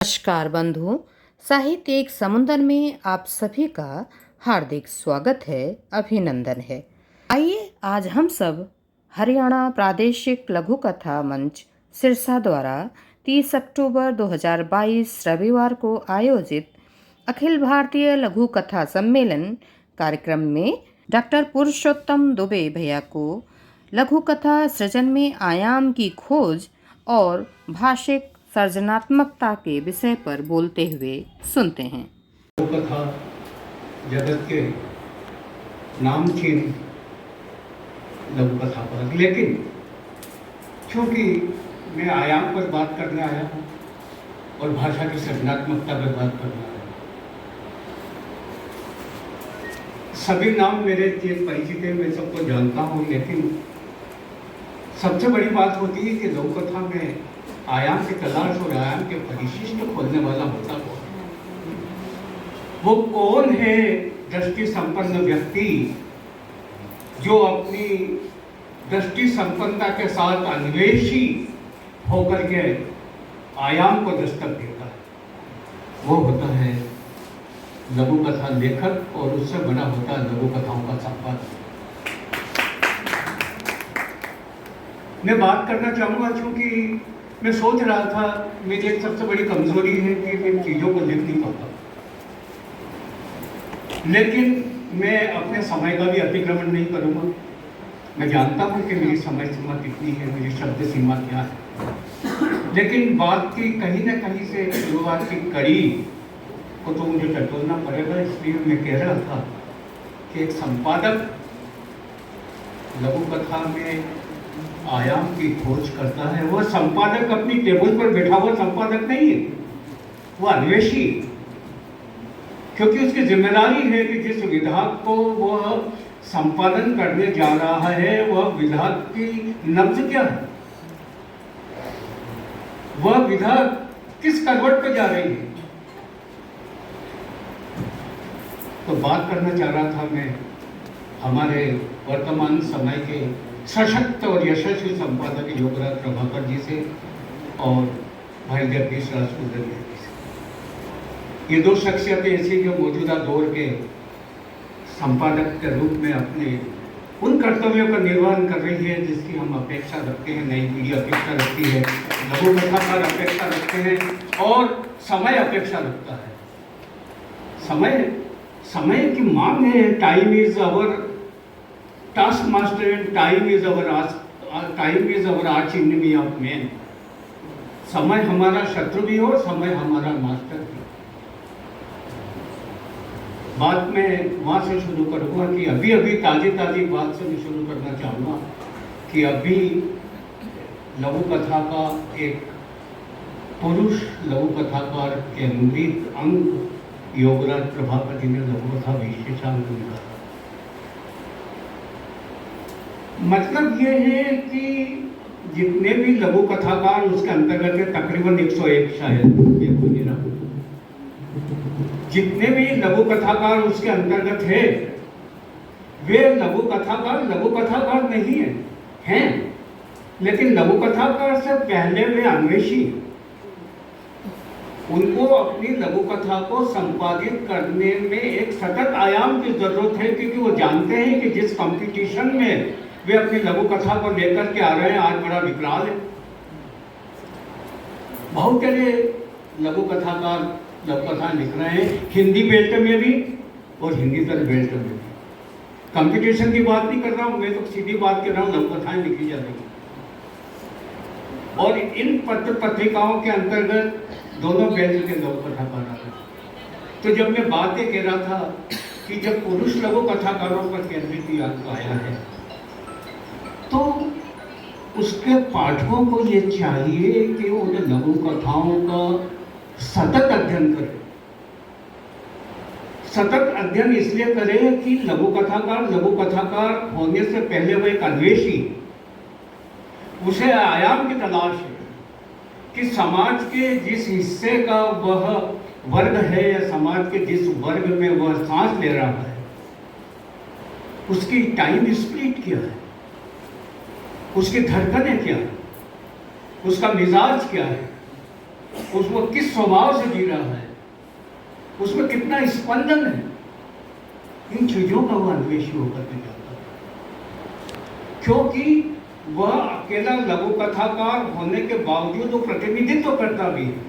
नमस्कार बंधुओं, साहित्य एक समुंदर में आप सभी का हार्दिक स्वागत है, अभिनंदन है। आइए आज हम सब हरियाणा प्रादेशिक लघु कथा मंच सिरसा द्वारा 30 अक्टूबर 2022 रविवार को आयोजित अखिल भारतीय लघु कथा सम्मेलन कार्यक्रम में डॉक्टर पुरुषोत्तम दुबे भैया को लघु कथा सृजन में आयाम की खोज और भाषिक सर्जनात्मकता के विषय पर बोलते हुए सुनते हैं। कथा जगत के नामचीन लघु कथा पर, लेकिन चूंकि मैं आयाम पर बात करने आया हूँ और भाषा की सृजनात्मकता पर बात करने आया हूँ। सभी नाम मेरे परिचित हैं, मैं सबको जानता हूँ, लेकिन सबसे बड़ी बात होती है कि लघु कथा में आयाम की तलाश और आयाम के परिशिष्ट खोलने वाला होता कौन? वो कौन है दृष्टि संपन्न व्यक्ति जो अपनी दृष्टि संपन्नता के साथ अन्वेषी होकर के आयाम को दस्तक देता है? वो होता है लघु कथा लेखक, और उससे बड़ा होता है लघु कथाओं का संपादक। मैं बात करना चाहूँगा, क्योंकि मैं सोच रहा था मेरी एक सबसे बड़ी कमजोरी है कि मैं चीज़ों को लिख नहीं पाता, लेकिन मैं अपने समय का भी अतिक्रमण नहीं करूँगा। मैं जानता हूँ कि मेरी समय सीमा कितनी है, मेरी शब्द सीमा क्या है, लेकिन बात की कहीं ना कहीं से शुरुआत की कड़ी को तो मुझे टटोलना पड़ेगा। इसलिए मैं कह रहा था कि एक संपादक लघु कथा में आयाम की खोज करता है। वह संपादक अपनी टेबल पर बैठा हुआ संपादक नहीं है, वह अन्वेषी, क्योंकि उसकी जिम्मेदारी है कि जिस विधा को वह संपादन करने जा रहा है वह विधा की नब्ज क्या है, वह विधा किस करवट पर जा रही है। तो बात करना चाह रहा था मैं हमारे वर्तमान समय के सशक्त और यशस्वी संपादक योगराज प्रभाकर जी से और भाई जगदीश राजपूत जी से। ये दो शख्सियतें ऐसी जो मौजूदा दौर के संपादक के रूप में अपने उन कर्तव्यों का निर्वहन कर रही है जिसकी हम अपेक्षा रखते हैं, नई पीढ़ी अपेक्षा रखती है, लघु कथाकार अपेक्षा रखते हैं और समय अपेक्षा रखता है। समय की मांग है। Time is our task master and time is our arch enemy of man. समय हमारा शत्रु भी हो, समय हमारा मास्टर भी। बात मैं वहाँ से शुरू करूँगा कि अभी ताज़ी बात से मैं शुरू करना चाहूँगा कि अभी लघु कथा का एक पुरुष लघु कथाकार केंद्रित अंग योगराज प्रभाकर जी ने लघु कथा विशेषांक लिखा। मतलब ये है कि जितने भी लघु कथाकार उसके अंतर्गत है, तकरीबन 101 शायद, जितने भी लघु कथाकार उसके अंतर्गत है वे लघु कथाकार नहीं हैं, लेकिन लघु कथाकार से पहले वे अन्वेषी। उनको अपनी लघु कथा को संपादित करने में एक सतत आयाम की जरूरत है, क्योंकि वो जानते हैं कि जिस कंपटीशन में वे अपनी लघु कथा को लेकर के आ रहे हैं आज बड़ा विकराल है। बहुत सारे लघु कथाकार लघु कथा लिख रहे हैं, हिंदी बेल्ट में भी और हिंदी तर बेल्ट में भी। कंपटीशन की बात नहीं कर रहा हूँ मैं, तो सीधी बात कर रहा हूँ, लघु कथाएं लिखी जा रही हैं। और इन पत्र पत्रिकाओं के अंतर्गत दोनों बेल्ट के लघु कथाकार आ रहे हैं। तो जब मैं बात ये कह रहा था कि जब पुरुष लघु कथाकारों पर केंद्रित आया है तो उसके पाठकों को ये चाहिए कि उन लघु कथाओं का सतत अध्ययन करें। सतत अध्ययन इसलिए करें कि लघु कथाकार होने से पहले वह एक अन्वेषी, उसे आयाम की तलाश है कि समाज के जिस हिस्से का वह वर्ग है या समाज के जिस वर्ग में वह सांस ले रहा है उसकी टाइम स्प्लिट क्या है, उसकी धड़कनें क्या है, उसका मिजाज क्या है, उसमें किस स्वभाव से जी रहा है, उसमें कितना स्पंदन है, इन चीजों का वो अन्वेषी होकर के जाता है। क्योंकि वह अकेला लघु कथाकार होने के बावजूद वो प्रतिनिधित्व करता भी है।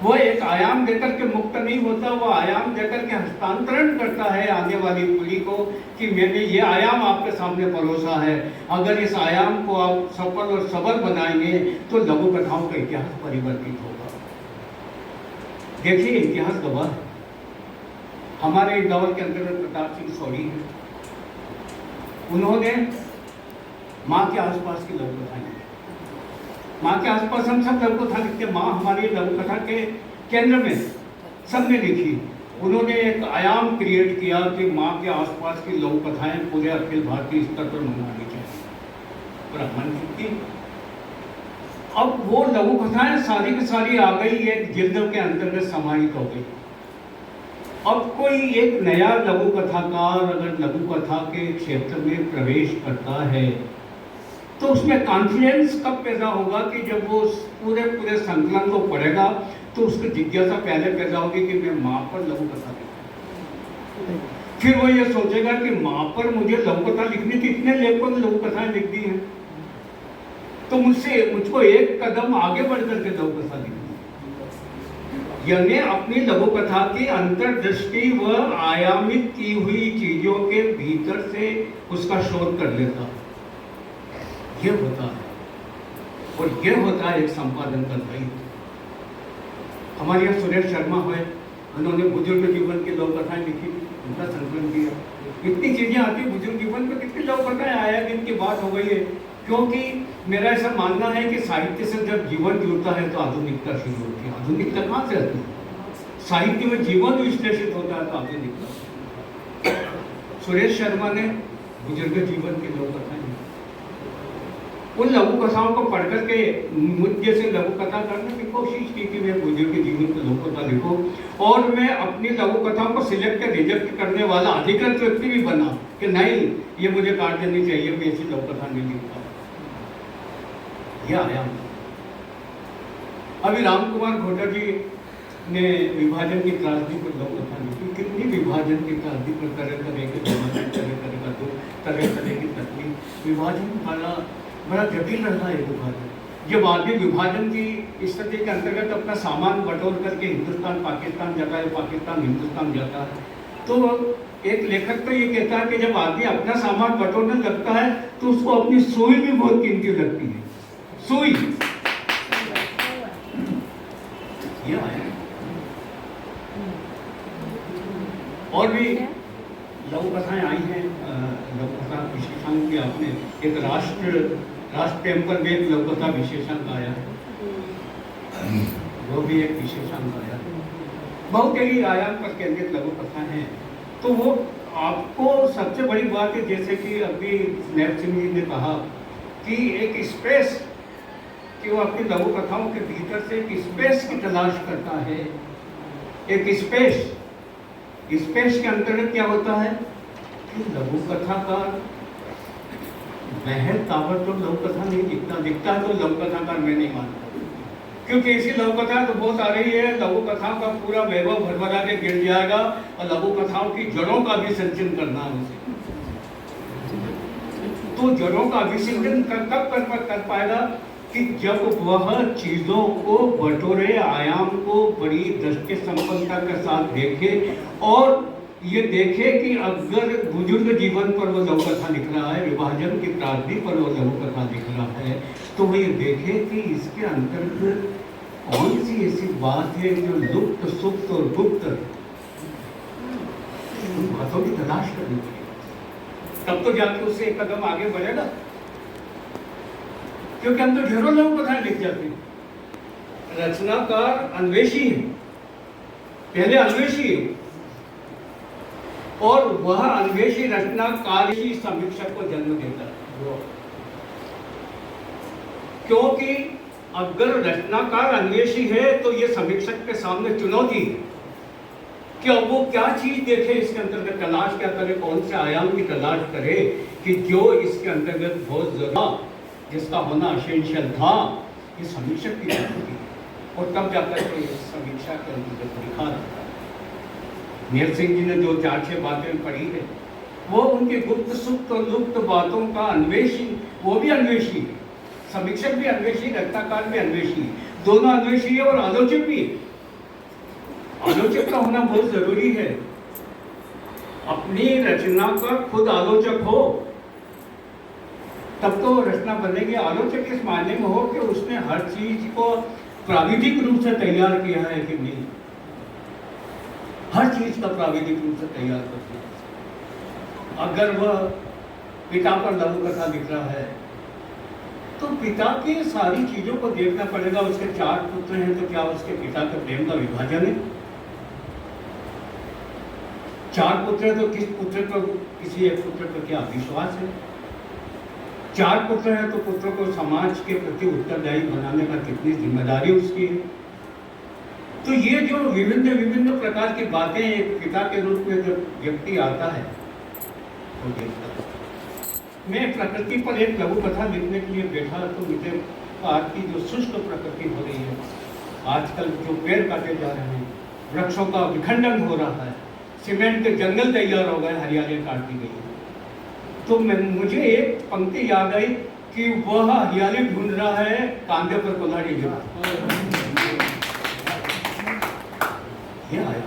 वह एक आयाम देकर के मुक्त नहीं होता, वह आयाम देकर के हस्तांतरण करता है आने वाली पीढ़ी को कि मैंने ये आयाम आपके सामने परोसा है, अगर इस आयाम को आप सफल और सबल बनाएंगे तो लघु कथाओं का इतिहास परिवर्तित होगा। देखिए इतिहास गवाह है। हमारे इंदौर के अंतर्गत प्रताप सिंह सौड़ी हैं, उन्होंने माँ के आसपास की लघु कथा लिखी। माँ के आसपास हम सब लघु कथा लिखते, माँ हमारी लघु कथा के केंद्र में सबने लिखी। उन्होंने एक आयाम क्रिएट किया कि माँ के आसपास की लघु कथाएं पूरे अखिल भारतीय स्तर पर मनानी चाहिए, ब्राह्मण की। अब वो लघु कथाएं सारी की सारी आ गई, एक जिल्द के अंतर्गत समाहित हो गई। अब कोई एक नया लघु कथाकार अगर लघु कथा के क्षेत्र में प्रवेश करता है तो उसमें कॉन्फिडेंस कब पैदा होगा कि जब वो पूरे संकलन को पढ़ेगा तो उसकी जिज्ञासा पहले पैदा होगी कि मैं माँ पर लघु कथा लिखूं। फिर वो ये सोचेगा कि माँ पर मुझे लघु कथा लिखनी थी, इतने लेखकों ने लघु कथाएं लिख दी हैं, तो मुझको एक कदम आगे बढ़ करके लघु कथा लिखनी, यानी अपनी लघु कथा की अंतर्दृष्टि व आयामित की हुई चीजों के भीतर से उसका शोध कर लेता है। ये होता है, और ये होता है एक संपादन का दायित्व। हमारे यहाँ सुरेश शर्मा हुए, उन्होंने बुजुर्ग जीवन की लघु कथाएं लिखी, उनका संकलन किया। इतनी चीजें आती बुजुर्ग जीवन पर, कितनी लघु कथाएं आया दिन की बात हो गई है। क्योंकि मेरा ऐसा मानना है कि साहित्य से जब जीवन जुड़ता है तो आधुनिकता शुरू होती है। आधुनिकता कहाँ से आती है? साहित्य में जीवन विश्लेषित होता है तो आधुनिकता। सुरेश शर्मा ने बुजुर्ग जीवन की लघु कथाएं, उन लघु कथाओं को पढ़ करके मुझे से लघु कथा करने की कोशिश की कि मैं बुजुर्ग जीवन की लघु कथा लिखूं, और मैं अपनी लघु कथाओं को सिलेक्ट रिजेक्ट करने वाला अधिकृत व्यक्ति भी बना कि नहीं ये मुझे काट देनी चाहिए, मैं ऐसी लघु कथा नहीं लिखता। यह आया। अभी राम कुमार घोटा जी ने विभाजन की त्रासदी पर लघु कथा लिखी। कितनी विभाजन की त्रासदी पर तरह तरह के तरह का दुख, तरह तरह की तकलीफ। विभाजन बड़ा जटिल रहा है विभाजन। जब आदमी विभाजन की स्थिति के अंतर्गत अपना सामान बटोर करके हिंदुस्तान पाकिस्तान जाता है, पाकिस्तान हिंदुस्तान जाता है, तो एक लेखक तो ये कहता है कि जब आदमी अपना सामान बटोरने लगता है तो उसको अपनी सुई भी बहुत कीमती लगती है। सुई ये आया। और भी लघु कथाएं आई हैं। लघु कथा विशेषांक की आपने एक राष्ट्र प्रेम पर भी एक लघु कथा विशेषांक आया है, वो भी एक विशेषांक आया है। बहुत ही आयाम पर केंद्रित लघु कथा है। तो वो आपको सबसे बड़ी बात है, जैसे कि अभी स्नेह सिंह जी ने कहा कि एक स्पेस, कि वो अपनी लघु कथाओं के भीतर से एक स्पेस की तलाश करता है। एक स्पेस के अंतर्गत क्या होता है कि लघु कथाकार महल तावर तो लघु कथा नहीं दिखता है तो लघु कथाकार मैं नहीं मानता, क्योंकि ऐसी लघु कथा तो बहुत आ रही है। लघु कथाओं का पूरा वैभव भरभरा के गिर जाएगा और लघु कथाओं की जड़ों का भी संचन करना है उसे। तो जड़ों का अभिसिंचन कब कर पाएगा कि जब वह चीजों को बटोरे, आयाम को बड़ी दृष्टि संपन्नता के साथ देखे, और ये देखे कि अगर बुजुर्ग जीवन पर वो लघु कथा लिख रहा है, विभाजन की त्रासदी पर वो लघु कथा लिख रहा है, तो वो ये देखे कि इसके अंतर्गत कौन सी ऐसी बात है जो लुप्त, सुप्त और गुप्त, उन बातों की तलाश करनी पड़ेगी, तब तो जाके उससे एक कदम आगे बढ़ेगा। क्योंकि हम तो ढेरों लघु कथाएं लिख जाते हैं। रचनाकार अन्वेषी है, पहले अन्वेषी है, और वह अन्वेषी रचनाकार ही समीक्षक को जन्म देता है। क्योंकि अगर रचनाकार अन्वेषी है तो ये समीक्षक के सामने चुनौती है कि अब वो क्या चीज देखे, इसके अंतर्गत तलाश क्या करे, कौन से आयाम की तलाश करे कि जो इसके अंतर्गत बहुत जरूरी, जिसका होना असेंशियल था। ये समीक्षक की चुनौती है। और तब जाकर के इस समीक्षा के अंदर जब लिखा था नीर सिंह जी ने जो 4-6 बातें पढ़ी है वो उनके गुप्त सुप्त और लुप्त बातों का अन्वेषी, वो भी अन्वेषी है, समीक्षक भी अन्वेषी, रचनाकार भी अन्वेषी, दोनों अन्वेषी है और आलोचक भी है। आलोचक का होना बहुत जरूरी है। अपनी रचना का खुद आलोचक हो तब तो रचना बनेगी। आलोचक इस मायने में हो कि उसने हर चीज को प्राविधिक रूप से तैयार किया है कि नहीं, हर चीज का प्राविधिक रूप से तैयार कर दिया। अगर वह पिता पर लघु कथा लिख रहा है तो पिता की सारी चीजों को देखना पड़ेगा। उसके 4 पुत्र हैं तो क्या उसके पिता के प्रेम का विभाजन है? 4 पुत्र हैं तो किस पुत्र को, किसी एक पुत्र पर क्या विश्वास है? 4 पुत्र हैं तो पुत्र को समाज के प्रति उत्तरदायी बनाने का कितनी जिम्मेदारी उसकी है? तो ये जो विभिन्न विभिन्न प्रकार की बातें एक पिता के रूप में जब व्यक्ति आता है तो देखता है। मैं प्रकृति पर एक लघु कथा लिखने के लिए बैठा तो मुझे आज की जो शुष्क प्रकृति हो रही है, आजकल जो पेड़ काटे जा रहे हैं, वृक्षों का विखंडन हो रहा है, सीमेंट के जंगल तैयार हो गए, हरियाली काट दी गई है, तो मुझे एक पंक्ति याद आई कि वह हरियाली ढूंढ रहा है, कांधे पर कुल्हाड़ी गिरा। ये आया।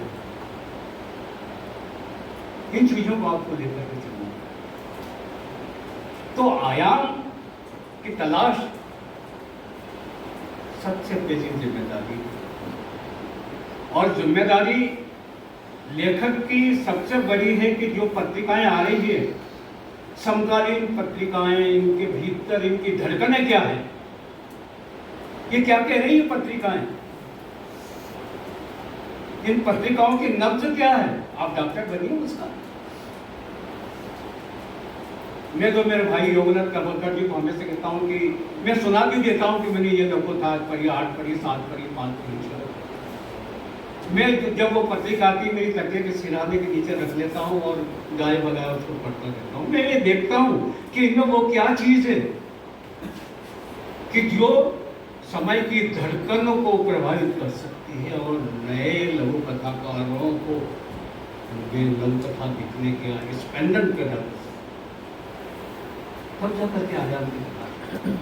इन चीजों को आपको लेकर के चलना। तो आयाम की तलाश सबसे पहली जिम्मेदारी, और जिम्मेदारी लेखक की सबसे बड़ी है कि जो पत्रिकाएं आ रही है, समकालीन पत्रिकाएं, इनके भीतर इनकी धड़कनें क्या है, ये क्या कह रही है पत्रिकाएं, इन पत्रिकाओं की नब्ज क्या है। आप डॉक्टर बनिए उसका। मैं तो मेरे भाई योगनाथ करवलकर जी को हमेशा कहता हूँ कि मैं सुना भी देता हूँ कि मैंने ये लोगों था पढ़ी, 8 पढ़ी, 7 पढ़ी, 5 पढ़ी, 6। मैं जब वो पत्रिका आती मेरी तकिए के सिराने के नीचे रख लेता हूँ और गाय बगाए उसको पढ़ता रहता हूँ। मैं ये देखता हूँ कि इनमें वो क्या चीज है कि जो समय की धड़कनों को प्रभावित कर सकती है और नए लघु कथाकारों को लघु कथा लिखने के स्पंदन पैदा कर सकती, तब जाकर के आजाद की कथा।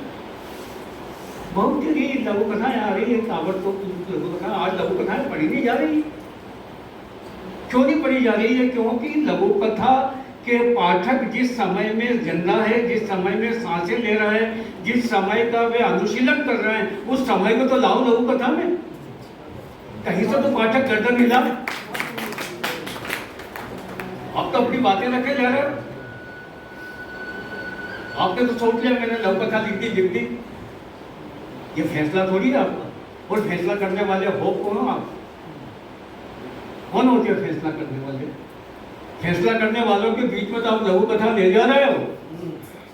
बहुत जगह लघु कथाएं आ रही है, ताबड़तोड़ लघु कथा। आज लघु कथाएं पढ़ी नहीं जा रही। क्यों नहीं पढ़ी जा रही है? क्योंकि लघु कथा के पाठक जिस समय में जिंदा है, जिस समय में सांसें ले रहा है, जिस समय का वे अनुशीलन कर रहे हैं, उस समय को तो लाओ लघु कथा में। कहीं से तो पाठक गर्दन हिला। आप तो अपनी बातें रखे जा रहे हो। आपने तो सोच लिया मैंने लघु कथा लिख दी। ये फैसला थोड़ी है आपका। और फैसला करने वाले हो कौन हो आप? कौन होते हैं फैसला करने वाले? फैसला करने वालों के बीच में तो आप लघु कथा ले जा रहे हो,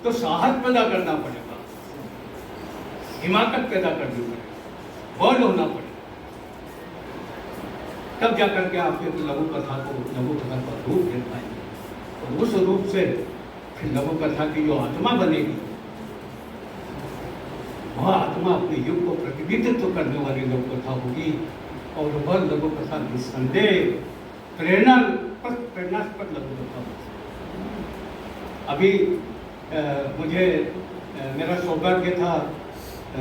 तो साहस पैदा करना पड़ेगा, हिमाकत पैदा करनी पड़ेगी, बल होना पड़ेगा, तब जाकर के आप लघु कथा का रूप दे पाएंगे। और उस रूप से फिर लघु कथा की जो आत्मा बनेगी, वह आत्मा अपने युग को प्रतिनिधित्व करने वाली लघु कथा होगी। और वह लघु कथा निस्संदेह प्रेरणास्पद लघु कथा होगी। अभी मुझे मेरा सौभाग्य था,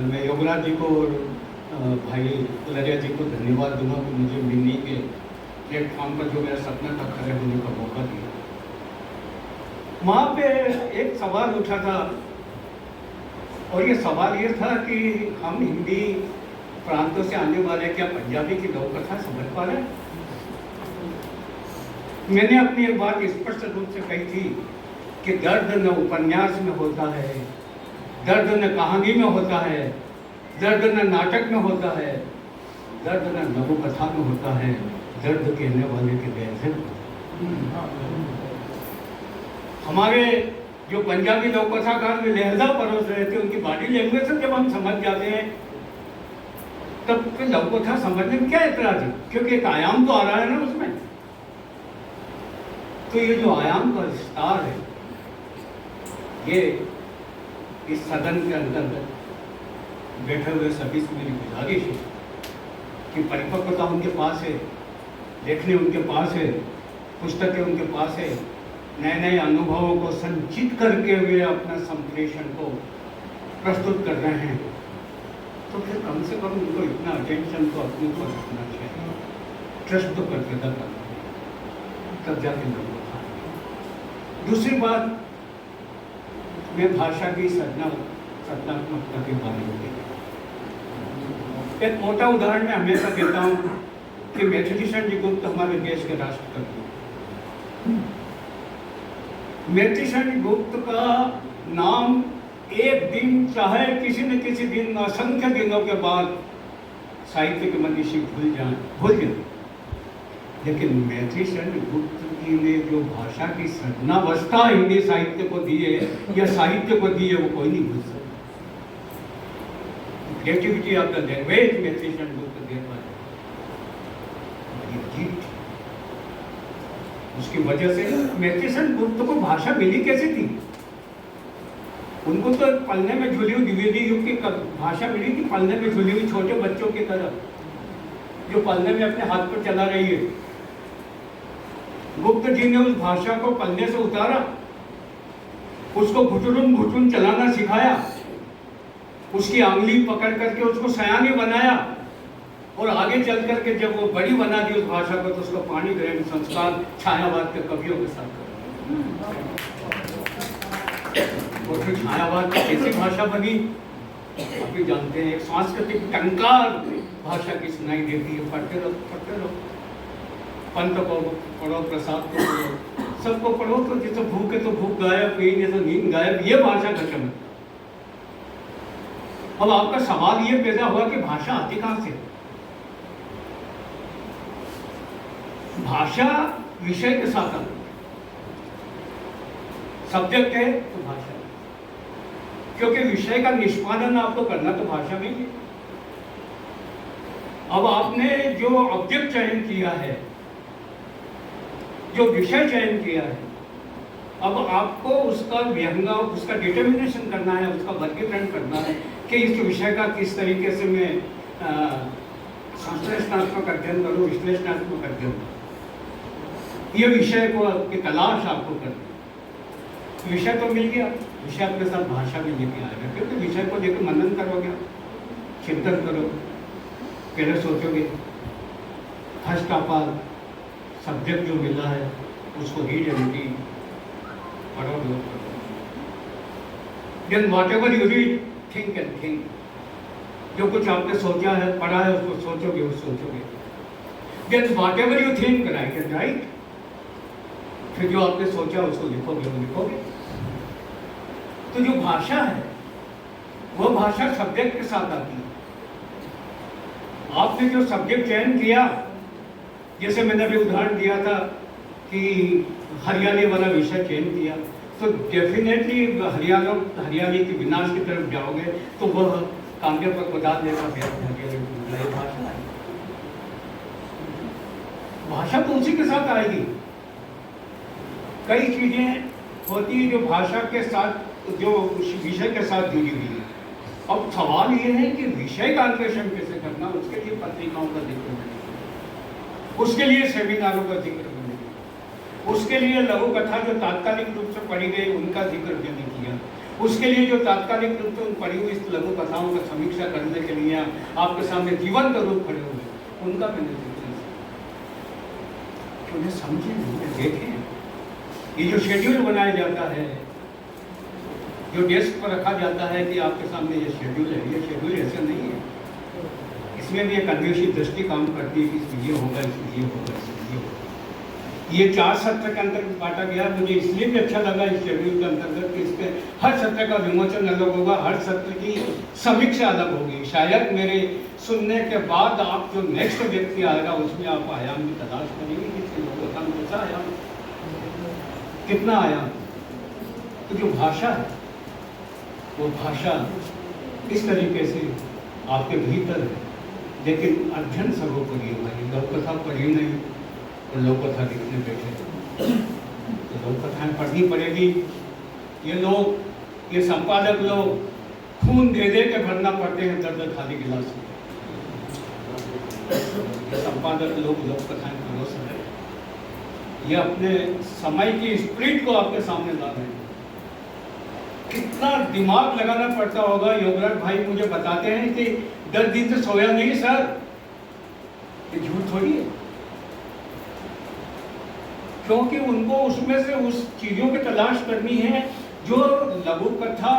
मैं योगराज जी को और भाई लरिया जी को धन्यवाद दूंगा कि मुझे मिलने के प्लेटफॉर्म पर जो मेरा सपना था खड़े होने का मौका दिया। वहाँ पे एक सवाल उठा था और ये सवाल ये था कि हम हिंदी प्रांतों से आने वाले क्या पंजाबी की लघु कथा समझ पा रहे हैं? मैंने अपनी एक बात स्पष्ट रूप से कही थी कि दर्द न उपन्यास में होता है, दर्द न कहानी में होता है, दर्द न नाटक में होता है, दर्द न लघु कथा में होता है, दर्द कहने वाले के लहजे में। हमारे जो पंजाबी लघु कथाकार में लहजा परोस रहे थे, उनकी बॉडी लैंग्वेज से जब हम समझ जाते हैं तब फिर लघु कथा समझने में क्या एतराज है? क्योंकि एक आयाम तो आ रहा है ना उसमें। तो ये जो आयाम का विस्तार है, ये इस सदन के अंतर्गत बैठे हुए सभी से मेरी गुजारिश है कि परिपक्वता उनके पास है, लेखनी उनके पास है, पुस्तकें उनके पास है, नए नए अनुभवों को संचित करके वे अपना संप्रेषण को प्रस्तुत कर रहे हैं, तो फिर कम से कम उनको इतना अटेंशन तो अपने को रखना चाहिए, ट्रस्ट तो करके करना, तब जाके लोगों को। दूसरी बात, मैं भाषा की सृजनात्मकता के बारे में एक मोटा उदाहरण मैं हमेशा देता हूँ कि मैथिली शरण जी गुप्त हमारे देश के राष्ट्रकवि। मैथिली शरण गुप्त का नाम एक दिन, चाहे किसी न किसी दिन, असंख्य दिनों के बाद साहित्य के मनीषी भूल जाए, लेकिन मैथिली शरण गुप्त जी ने जो भाषा की सृजनावस्था हिंदी साहित्य को दी है या साहित्य को दी है, वो कोई नहीं भूल सकता। Creativity of the language Maithili Sharan Gupt दे पाए, उसकी वजह से मैथिली शरण गुप्त को भाषा मिली कैसे थी? उनको तो पलने में झूली हुई द्विवेदी युग की भाषा मिली थी, पलने में झूली हुई छोटे बच्चों की तरह, जो पलने में अपने हाथ पर चला रही है। गुप्त जी ने उस भाषा को पलने से उतारा, उसको घुटुन चलाना सिखाया, उसकी आंगली पकड़ करके उसको सयानी बनाया, और आगे चल करके जब वो बड़ी बना दी उस भाषा को, तो उसको पाणी ग्रहण संस्कार छायावाद के कवियों के साथ और फिर छायावाद की कैसी भाषा बनी आप भी जानते हैं। एक सांस्कृतिक टंकार भाषा की सुनाई देती है, पढ़ते रहो, पंत को पढ़ो, प्रसाद को पढ़ो, सबको पढ़ो, तो जैसे भूख है तो भूख गायब, पेन है तो नींद गायब, ये भाषा का चमक। अब आपका सवाल ये पैदा हुआ कि भाषा आती कहां से? भाषा विषय के साथ आती है, सब्जेक्ट है तो भाषा, क्योंकि विषय का निष्पादन आपको करना तो भाषा में ही। अब आपने जो ऑब्जेक्ट चयन किया है, जो विषय चयन किया है, अब आपको उसका व्यंग्य, उसका डिटर्मिनेशन करना है, उसका वर्गीकरण करना है कि इस विषय का किस तरीके से मैं संश्लेषणात्मक अध्ययन करूँ, विश्लेषणात्मक अध्ययन करूँ। ये विषय को की तलाश आपको करनी। विषय तो मिल गया, विषय अपने साथ भाषा भी लेके आएगा, क्योंकि विषय को लेकर मनन करोगे, चिंतन करोगे, पहले सोचोगे, फर्स्ट ऑफ ऑल सब्जेक्ट जो मिला है उसको रीड एंड रीड, पढ़ोगे, then whatever you read think and think. जो कुछ आपने सोचा है, पढ़ा है, उसको सोचोगे, वो सोचोगे। Then whatever you think write and write. फिर जो आपने सोचा उसको लिखोगे, वो लिखोगे। तो जो भाषा है वो भाषा सब्जेक्ट के साथ आती है। आपने जो सब्जेक्ट चयन किया, जैसे मैंने अभी उदाहरण दिया था कि हरियाली वाला विषय चयन किया, तो डेफिनेटली हरियाली के विनाश की तरफ जाओगे तो वह कांटे पर बता देगा हरियाली। भाषा है, भाषा तो उसी के साथ आएगी। कई चीजें होती है जो भाषा के साथ, जो विषय के साथ जुड़ी हुई है। अब सवाल ये है कि विषय का अन्वेषण कैसे करना, उसके लिए पत्रिकाओं का जिक्र करें, उसके लिए सेमिनारों का जिक्र करें, उसके लिए लघु कथा जो तात्कालिक रूप से पढ़ी गई उनका जिक्र मैंने किया, उसके लिए जो तात्कालिक रूप से उन पढ़ी हुई लघु कथाओं का समीक्षा करने के लिए आपके सामने जीवंत रूप खड़े हुए, उनका मैंने जिक्र किया। उन्हें समझें, देखें। ये जो शेड्यूल बनाया जाता है, जो डेस्क पर रखा जाता है कि आपके सामने ये शेड्यूल है, ये शेड्यूल ऐसे नहीं है। इसमें भी एक अन्वेषी दृष्टि काम करती है कि इसमें ये होगा, इसमें ये होगा, इसमें ये होगा। ये 4 सत्र के अंतर्गत बांटा गया। मुझे इसलिए भी अच्छा लगा इस शेड्यूल के अंतर्गत कि इसके हर सत्र का विमोचन अलग होगा, हर सत्र की समीक्षा अलग होगी। शायद मेरे सुनने के बाद आप जो नेक्स्ट व्यक्ति आएगा उसमें आप आयाम की तलाश करेंगे कि कैसा आयाम, कितना आयाम। तो जो भाषा है वो भाषा इस तरीके से आपके भीतर है, लेकिन अध्ययन सर्वोपरि है भाई। लोककथा पढ़ी नहीं और लोककथा लिखने बैठे तो लोककथाएं पढ़नी पड़ेगी। ये लोग, ये संपादक लोग खून दे दे के भरना पड़ते हैं दर्द खाली गिलास में। ये संपादक लोग कथाएं परोस रहे हैं, ये अपने समय की स्प्रिट को आपके सामने ला रहे हैं। कितना दिमाग लगाना पड़ता होगा। योगराज भाई मुझे बताते हैं कि 10 दिन से सोया नहीं सर, ये झूठ थोड़ी है, क्योंकि उनको उसमें से उस चीजों की तलाश करनी है जो लघु कथा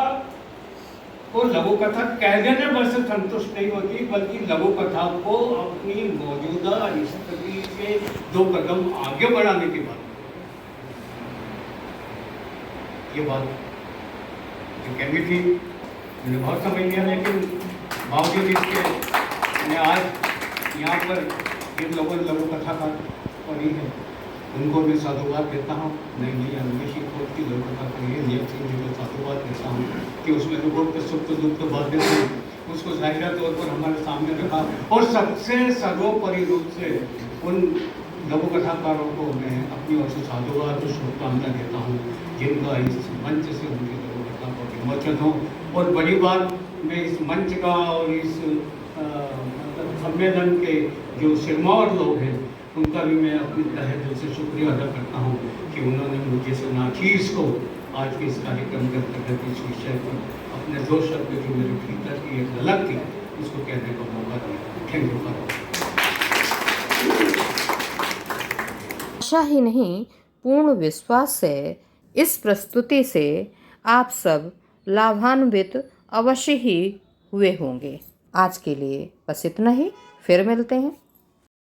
को लघु कथा कह देने भर से संतुष्ट नहीं होती, बल्कि लघु कथा को अपनी मौजूदा स्थिति से 2 कदम आगे बढ़ाने की बात, ये बात जो कहनी थी मैंने बहुत समझ लिया, लेकिन बावजूद इसके मैं आज यहाँ पर जिन लोगों ने लघु कथा का पढ़ी है उनको भी साधुवाद देता हूँ। नई अन्वेषी खोज की लघु कथा पढ़ी है, नियत सिंह जी को साधुवाद देता हूँ कि उसमें लोगों के सुप्त दुप्त बातें थी, उसको जाहिरा तौर पर हमारे सामने रखा। और सबसे सर्वोपरि रूप से उन लघु कथाकारों को मैं अपनी ओर से साधुवाद और शुभकामना देता हूँ जिनका इस मंच से उनकी लघु कथा को विमोचन हो। और बड़ी बात, मैं इस मंच का और इस सम्मेलन के जो सिरमौर लोग हैं उनका भी मैं अपनी तहे दिल से शुक्रिया अदा करता हूँ कि उन्होंने मुझे से नाचीज को आज के इस कार्यक्रम के अंतर्गत इस विषय पर अपने 2 शब्द जो मेरे भीतर की एक झलक थी उसको कहने का मौका दिया। Thank you for. आशा ही नहीं, पूर्ण विश्वास से इस प्रस्तुति से आप सब लाभान्वित अवश्य ही हुए होंगे। आज के लिए बस इतना ही, फिर मिलते हैं।